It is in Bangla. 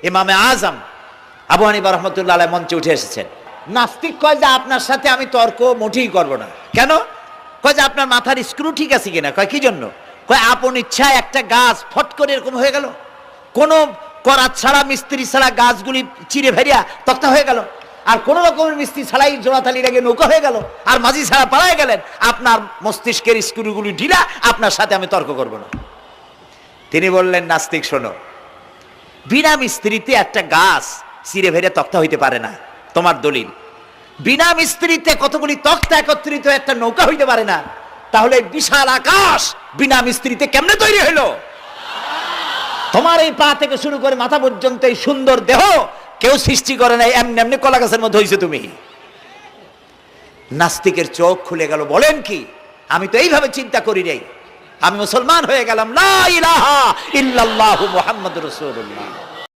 ইমামে আজম আবু হানিফা রাহমাতুল্লাহ আলাইহি মঞ্চে উঠে এসেছেন। নাস্তিক কয় যে আপনার সাথে আমি তর্ক মোটেই করব না। কেন? কয় যে আপনার মাথার স্ক্রু ঠিক আছে কিনা। কয় কি জন্য? কয় আপন ইচ্ছায় একটা গাছ ফট করে এরকম হয়ে গেল, কোনো করাত ছাড়া মিস্ত্রি ছাড়া গাছগুলি চিরে ভেরিয়া তক্তা হয়ে গেল, আর কোন রকমের মিস্ত্রি ছাড়াই জোড়াতালি লেগে নৌকা হয়ে গেল, আর মাঝি ছাড়া পালায় গেলেন। আপনার মস্তিষ্কের স্ক্রুগুলি ঢিলা, আপনার সাথে আমি তর্ক করব না। তিনি বললেন, নাস্তিক শোনো, বিনা মিস্ত্রিতে একটা গাছ চিরে ভেরে তক্তা হইতে পারে না। তোমার দলিল। বিনা মিস্ত্রিতে কতগুলি তক্তা একত্রিত একটা নৌকা হইতে পারে না, তাহলে বিশাল আকাশ বিনা মিস্ত্রিতে কেমনে তৈরি হইল? তোমার এই পা থেকে শুরু করে মাথা পর্যন্ত এই সুন্দর দেহ কেউ সৃষ্টি করে নাই, এমনি এমনি কলা গাছের মধ্যে হইছে তুমি। নাস্তিকের চোখ খুলে গেল। বলেন কি? আমি তো এইভাবে চিন্তা করি নাই, আমি মুসলমান হয়ে গেলাম। লা ইলাহা ইল্লাল্লাহু মুহাম্মাদুর রাসূলুল্লাহ।